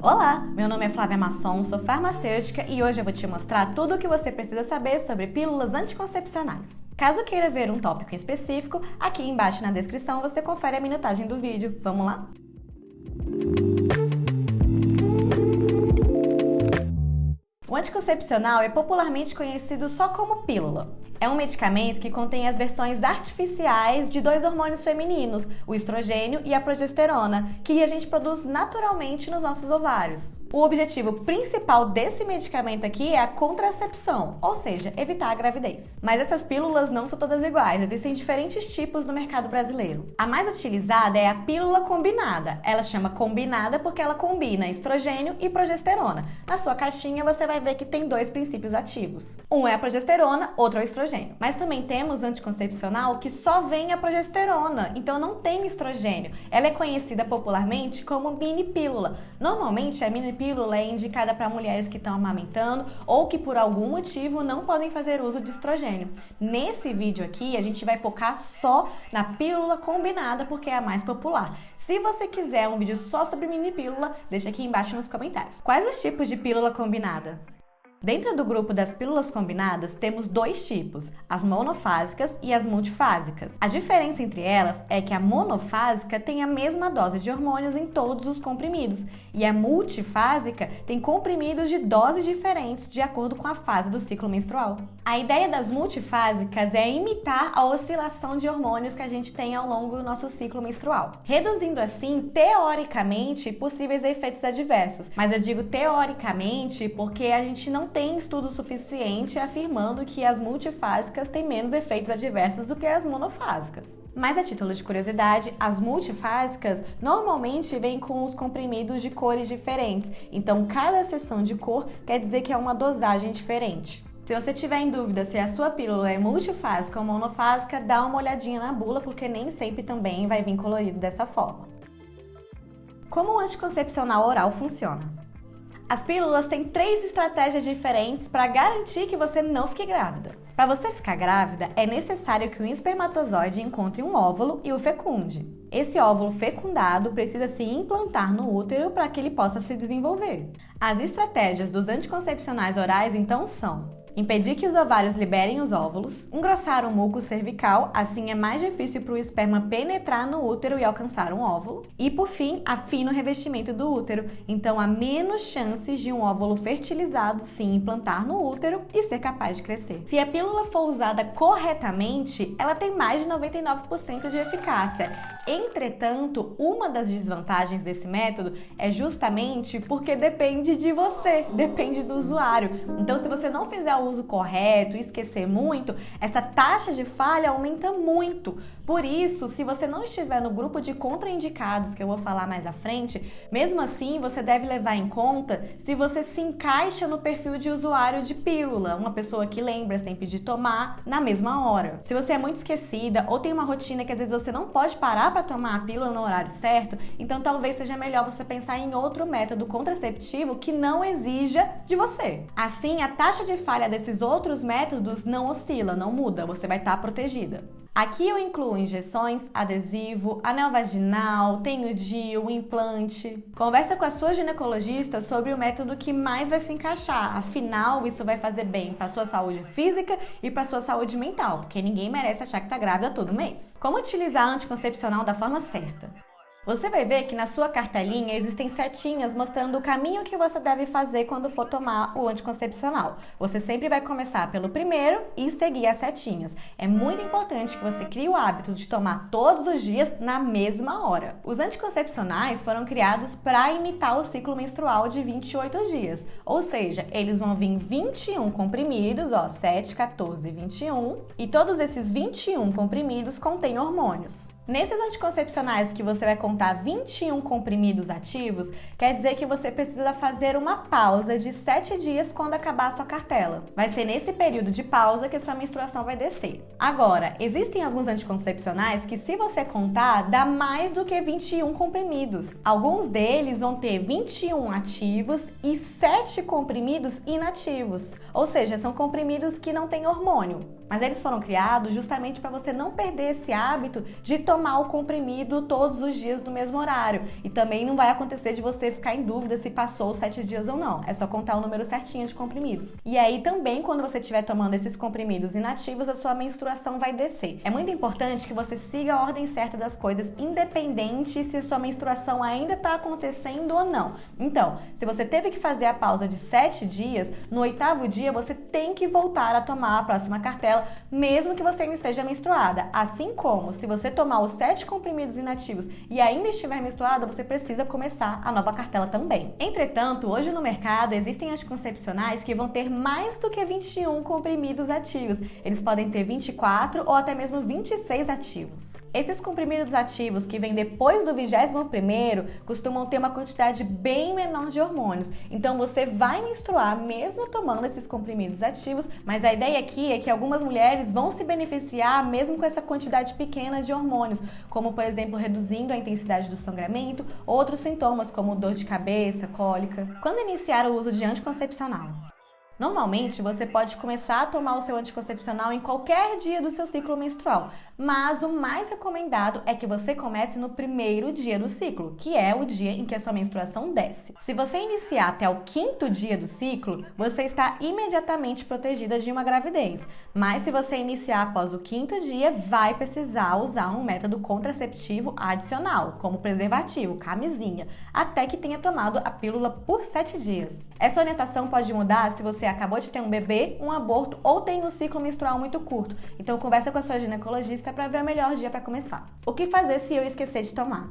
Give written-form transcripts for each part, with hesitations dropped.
Olá, meu nome é Flávia Masson, sou farmacêutica e hoje eu vou te mostrar tudo o que você precisa saber sobre pílulas anticoncepcionais. Caso queira ver um tópico em específico, aqui embaixo na descrição você confere a minutagem do vídeo. Vamos lá? O anticoncepcional é popularmente conhecido só como pílula. É um medicamento que contém as versões artificiais de dois hormônios femininos, o estrogênio e a progesterona, que a gente produz naturalmente nos nossos ovários. O objetivo principal desse medicamento aqui é a contracepção, ou seja, evitar a gravidez. Mas essas pílulas não são todas iguais, existem diferentes tipos no mercado brasileiro. A mais utilizada é a pílula combinada. Ela chama combinada porque ela combina estrogênio e progesterona. Na sua caixinha você vai ver que tem dois princípios ativos. Um é a progesterona, outro é o estrogênio. Mas também temos anticoncepcional que só vem a progesterona, então não tem estrogênio. Ela é conhecida popularmente como mini pílula. Normalmente a mini pílula é indicada para mulheres que estão amamentando ou que por algum motivo não podem fazer uso de estrogênio. Nesse vídeo aqui a gente vai focar só na pílula combinada porque é a mais popular. Se você quiser um vídeo só sobre mini pílula, deixa aqui embaixo nos comentários. Quais os tipos de pílula combinada? Dentro do grupo das pílulas combinadas, temos dois tipos, as monofásicas e as multifásicas. A diferença entre elas é que a monofásica tem a mesma dose de hormônios em todos os comprimidos e a multifásica tem comprimidos de doses diferentes de acordo com a fase do ciclo menstrual. A ideia das multifásicas é imitar a oscilação de hormônios que a gente tem ao longo do nosso ciclo menstrual, reduzindo assim, teoricamente, possíveis efeitos adversos. Mas eu digo teoricamente porque a gente não tem estudo suficiente afirmando que as multifásicas têm menos efeitos adversos do que as monofásicas. Mas a título de curiosidade, as multifásicas normalmente vêm com os comprimidos de cores diferentes, então cada seção de cor quer dizer que é uma dosagem diferente. Se você tiver em dúvida se a sua pílula é multifásica ou monofásica, dá uma olhadinha na bula, porque nem sempre também vai vir colorido dessa forma. Como o anticoncepcional oral funciona? As pílulas têm 3 estratégias diferentes para garantir que você não fique grávida. Para você ficar grávida, é necessário que o espermatozoide encontre um óvulo e o fecunde. Esse óvulo fecundado precisa se implantar no útero para que ele possa se desenvolver. As estratégias dos anticoncepcionais orais, então, são: impedir que os ovários liberem os óvulos, engrossar o muco cervical, assim é mais difícil para o esperma penetrar no útero e alcançar um óvulo, e por fim, afina o revestimento do útero, então há menos chances de um óvulo fertilizado se implantar no útero e ser capaz de crescer. Se a pílula for usada corretamente, ela tem mais de 99% de eficácia. Entretanto, uma das desvantagens desse método é justamente porque depende de você, depende do usuário. Então, se você não fizer o uso correto e esquecer muito, essa taxa de falha aumenta muito. Por isso, se você não estiver no grupo de contraindicados, que eu vou falar mais à frente, mesmo assim você deve levar em conta se você se encaixa no perfil de usuário de pílula, uma pessoa que lembra sempre de tomar na mesma hora. Se você é muito esquecida ou tem uma rotina que às vezes você não pode parar para tomar a pílula no horário certo, então talvez seja melhor você pensar em outro método contraceptivo que não exija de você. Assim, a taxa de falha desses outros métodos não oscila, não muda, você vai estar protegida. Aqui eu incluo injeções, adesivo, anel vaginal, tenho DIU, implante. Conversa com a sua ginecologista sobre o método que mais vai se encaixar. Afinal, isso vai fazer bem para a sua saúde física e para a sua saúde mental, porque ninguém merece achar que tá grávida todo mês. Como utilizar anticoncepcional da forma certa? Você vai ver que na sua cartelinha existem setinhas mostrando o caminho que você deve fazer quando for tomar o anticoncepcional. Você sempre vai começar pelo primeiro e seguir as setinhas. É muito importante que você crie o hábito de tomar todos os dias na mesma hora. Os anticoncepcionais foram criados para imitar o ciclo menstrual de 28 dias, ou seja, eles vão vir 21 comprimidos, 7, 14 e 21, e todos esses 21 comprimidos contêm hormônios. Nesses anticoncepcionais que você vai contar 21 comprimidos ativos, quer dizer que você precisa fazer uma pausa de 7 dias quando acabar a sua cartela. Vai ser nesse período de pausa que a sua menstruação vai descer. Agora, existem alguns anticoncepcionais que, se você contar, dá mais do que 21 comprimidos. Alguns deles vão ter 21 ativos e 7 comprimidos inativos, ou seja, são comprimidos que não têm hormônio. Mas eles foram criados justamente para você não perder esse hábito de tomar o comprimido todos os dias no mesmo horário. E também não vai acontecer de você ficar em dúvida se passou os 7 dias ou não. É só contar o número certinho de comprimidos. E aí também, quando você estiver tomando esses comprimidos inativos, a sua menstruação vai descer. É muito importante que você siga a ordem certa das coisas, independente se a sua menstruação ainda está acontecendo ou não. Então, se você teve que fazer a pausa de 7 dias, no 8º dia você tem que voltar a tomar a próxima cartela, mesmo que você ainda esteja menstruada. Assim como, se você tomar os 7 comprimidos inativos e ainda estiver menstruada, você precisa começar a nova cartela também. Entretanto, hoje no mercado existem anticoncepcionais que vão ter mais do que 21 comprimidos ativos. Eles podem ter 24 ou até mesmo 26 ativos. Esses comprimidos ativos que vêm depois do 21º costumam ter uma quantidade bem menor de hormônios. Então você vai menstruar mesmo tomando esses comprimidos ativos, mas a ideia aqui é que algumas mulheres vão se beneficiar mesmo com essa quantidade pequena de hormônios, como por exemplo reduzindo a intensidade do sangramento ou outros sintomas como dor de cabeça, cólica. Quando iniciar o uso de anticoncepcional? Normalmente, você pode começar a tomar o seu anticoncepcional em qualquer dia do seu ciclo menstrual, mas o mais recomendado é que você comece no 1º dia do ciclo, que é o dia em que a sua menstruação desce. Se você iniciar até o 5º dia do ciclo, você está imediatamente protegida de uma gravidez, mas se você iniciar após o 5º dia, vai precisar usar um método contraceptivo adicional, como preservativo, camisinha, até que tenha tomado a pílula por 7 dias. Essa orientação pode mudar se você acabou de ter um bebê, um aborto ou tem um ciclo menstrual muito curto. Então conversa com a sua ginecologista para ver o melhor dia para começar. O que fazer se eu esquecer de tomar?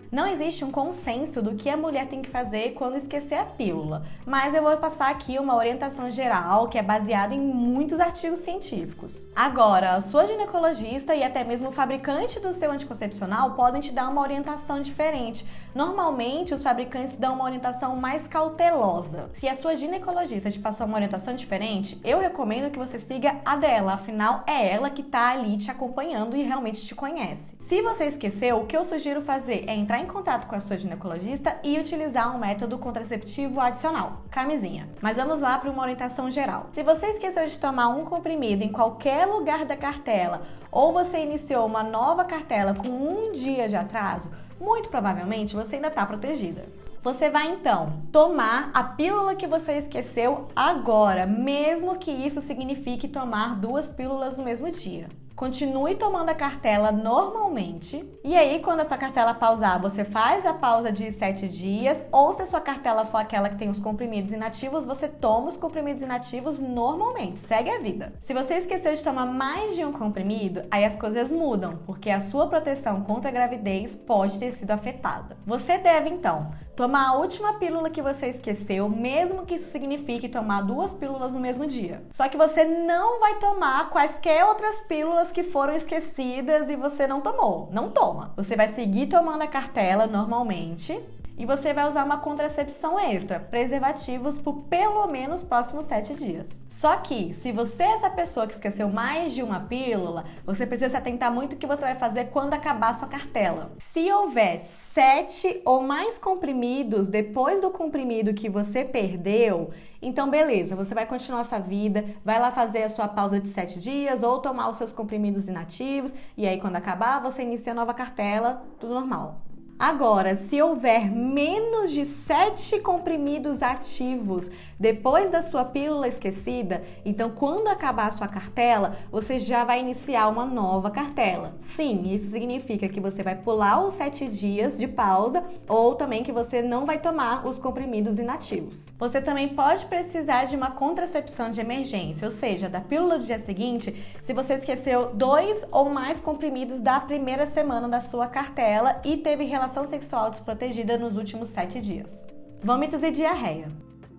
Não existe um consenso do que a mulher tem que fazer quando esquecer a pílula, mas eu vou passar aqui uma orientação geral que é baseada em muitos artigos científicos. Agora, a sua ginecologista e até mesmo o fabricante do seu anticoncepcional podem te dar uma orientação diferente. Normalmente, os fabricantes dão uma orientação mais cautelosa. Se a sua ginecologista te passou uma orientação diferente, eu recomendo que você siga a dela, afinal é ela que está ali te acompanhando e realmente te conhece. Se você esqueceu, o que eu sugiro fazer é entrar em contato com a sua ginecologista e utilizar um método contraceptivo adicional, camisinha. Mas vamos lá para uma orientação geral. Se você esqueceu de tomar um comprimido em qualquer lugar da cartela ou você iniciou uma nova cartela com 1 dia de atraso, muito provavelmente você ainda está protegida. Você vai então tomar a pílula que você esqueceu agora, mesmo que isso signifique tomar 2 pílulas no mesmo dia. Continue tomando a cartela normalmente. E aí, quando a sua cartela pausar, você faz a pausa de 7 dias. Ou se a sua cartela for aquela que tem os comprimidos inativos, você toma os comprimidos inativos normalmente. Segue a vida. Se você esqueceu de tomar mais de um comprimido, aí as coisas mudam, porque a sua proteção contra a gravidez pode ter sido afetada. Você deve, então, tomar a última pílula que você esqueceu, mesmo que isso signifique tomar 2 pílulas no mesmo dia. Só que você não vai tomar quaisquer outras pílulas que foram esquecidas e você não tomou. Não toma. Você vai seguir tomando a cartela normalmente e você vai usar uma contracepção extra, preservativos, por pelo menos os próximos 7 dias. Só que, se você é essa pessoa que esqueceu mais de uma pílula, você precisa se atentar muito o que você vai fazer quando acabar a sua cartela. Se houver 7 ou mais comprimidos depois do comprimido que você perdeu, então beleza, você vai continuar a sua vida, vai lá fazer a sua pausa de 7 dias ou tomar os seus comprimidos inativos e aí quando acabar você inicia a nova cartela, tudo normal. Agora, se houver menos de 7 comprimidos ativos depois da sua pílula esquecida, então quando acabar a sua cartela, você já vai iniciar uma nova cartela. Sim, isso significa que você vai pular os 7 dias de pausa ou também que você não vai tomar os comprimidos inativos. Você também pode precisar de uma contracepção de emergência, ou seja, da pílula do dia seguinte, se você esqueceu 2 ou mais comprimidos da primeira semana da sua cartela e teve relação sexual desprotegida nos últimos 7 dias. Vômitos e diarreia.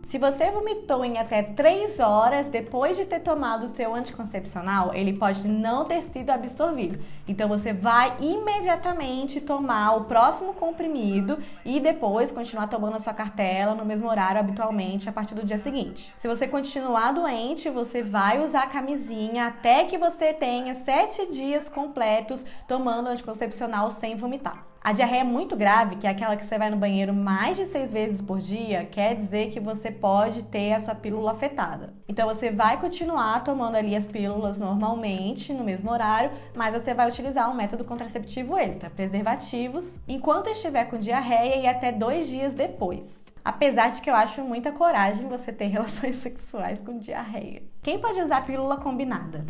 Se você vomitou em até 3 horas depois de ter tomado o seu anticoncepcional, ele pode não ter sido absorvido. Então você vai imediatamente tomar o próximo comprimido e depois continuar tomando a sua cartela no mesmo horário habitualmente a partir do dia seguinte. Se você continuar doente, você vai usar a camisinha até que você tenha 7 dias completos tomando o anticoncepcional sem vomitar. A diarreia muito grave, que é aquela que você vai no banheiro mais de 6 vezes por dia, quer dizer que você pode ter a sua pílula afetada. Então você vai continuar tomando ali as pílulas normalmente, no mesmo horário, mas você vai utilizar um método contraceptivo extra, preservativos, enquanto estiver com diarreia e até 2 dias depois. Apesar de que eu acho muita coragem você ter relações sexuais com diarreia. Quem pode usar pílula combinada?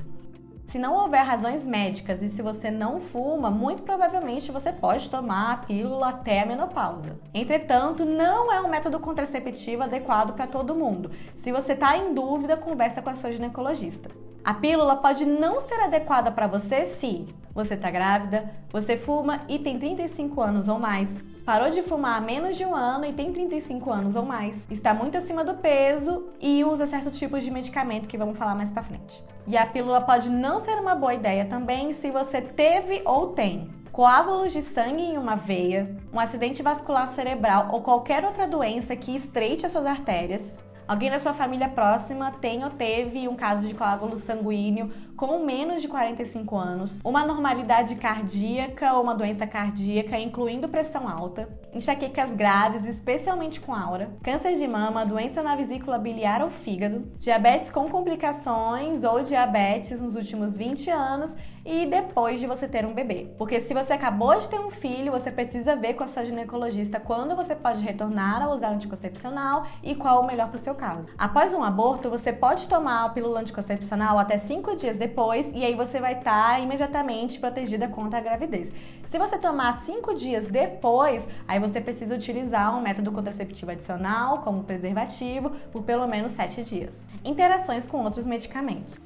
Se não houver razões médicas e se você não fuma, muito provavelmente você pode tomar a pílula até a menopausa. Entretanto, não é um método contraceptivo adequado para todo mundo. Se você está em dúvida, conversa com a sua ginecologista. A pílula pode não ser adequada para você se você está grávida, você fuma e tem 35 anos ou mais, parou de fumar há menos de 1 ano e tem 35 anos ou mais, está muito acima do peso e usa certos tipos de medicamento que vamos falar mais pra frente. E a pílula pode não ser uma boa ideia também se você teve ou tem coágulos de sangue em uma veia, um acidente vascular cerebral ou qualquer outra doença que estreite as suas artérias. Alguém da sua família próxima tem ou teve um caso de coágulo sanguíneo com menos de 45 anos, uma anormalidade cardíaca ou uma doença cardíaca, incluindo pressão alta, enxaquecas graves, especialmente com aura, câncer de mama, doença na vesícula biliar ou fígado, diabetes com complicações ou diabetes nos últimos 20 anos e depois de você ter um bebê. Porque se você acabou de ter um filho, você precisa ver com a sua ginecologista quando você pode retornar a usar anticoncepcional e qual o melhor para o seu caso. Após um aborto, você pode tomar a pílula anticoncepcional até 5 dias depois e aí você vai estar imediatamente protegida contra a gravidez. Se você tomar 5 dias depois, aí você precisa utilizar um método contraceptivo adicional, como preservativo, por pelo menos 7 dias. Interações com outros medicamentos.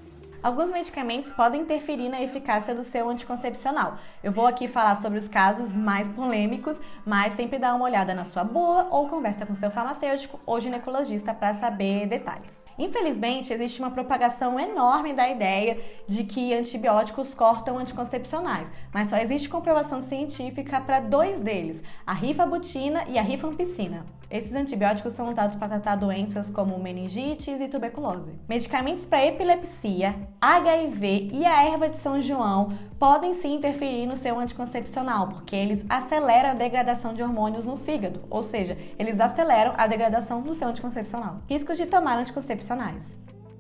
Alguns medicamentos podem interferir na eficácia do seu anticoncepcional. Eu vou aqui falar sobre os casos mais polêmicos, mas sempre dá uma olhada na sua bula ou conversa com seu farmacêutico ou ginecologista para saber detalhes. Infelizmente, existe uma propagação enorme da ideia de que antibióticos cortam anticoncepcionais, mas só existe comprovação científica para 2 deles, a rifabutina e a rifampicina. Esses antibióticos são usados para tratar doenças como meningites e tuberculose. Medicamentos para epilepsia, HIV e a erva de São João podem sim interferir no seu anticoncepcional, porque eles aceleram a degradação de hormônios no fígado, ou seja, eles aceleram a degradação do seu anticoncepcional. Riscos de tomar anticoncepcionais.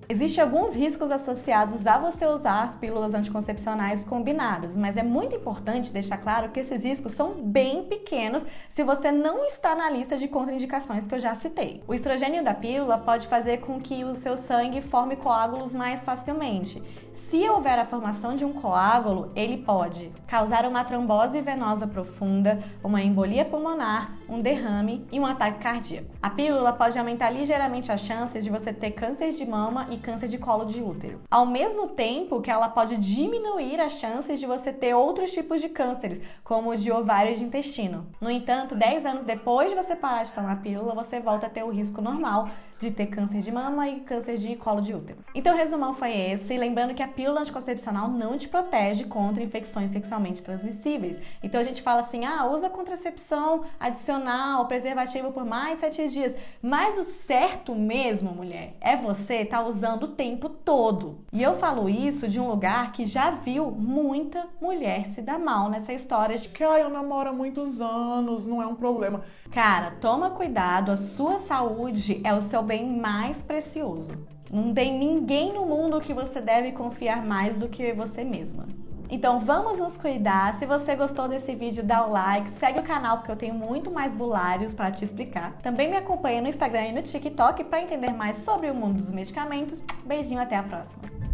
Existem alguns riscos associados a você usar as pílulas anticoncepcionais combinadas, mas é muito importante deixar claro que esses riscos são bem pequenos se você não está na lista de contraindicações que eu já citei. O estrogênio da pílula pode fazer com que o seu sangue forme coágulos mais facilmente. Se houver a formação de um coágulo, ele pode causar uma trombose venosa profunda, uma embolia pulmonar, um derrame e um ataque cardíaco. A pílula pode aumentar ligeiramente as chances de você ter câncer de mama e câncer de colo de útero, ao mesmo tempo que ela pode diminuir as chances de você ter outros tipos de cânceres, como o de ovário e de intestino. No entanto, 10 anos depois de você parar de tomar a pílula, você volta a ter o risco normal de ter câncer de mama e câncer de colo de útero. Então o resumão foi esse, lembrando que a pílula anticoncepcional não te protege contra infecções sexualmente transmissíveis. Então a gente fala assim, usa contracepção adicional, preservativo por mais 7 dias, mas o certo mesmo, mulher, é você estar usando o tempo todo. E eu falo isso de um lugar que já viu muita mulher se dar mal nessa história de que eu namoro há muitos anos, não é um problema. Cara, toma cuidado, a sua saúde é o seu bem mais precioso. Não tem ninguém no mundo que você deve confiar mais do que você mesma. Então vamos nos cuidar. Se você gostou desse vídeo, dá o like, segue o canal porque eu tenho muito mais bulários para te explicar. Também me acompanha no Instagram e no TikTok para entender mais sobre o mundo dos medicamentos. Beijinho, até a próxima!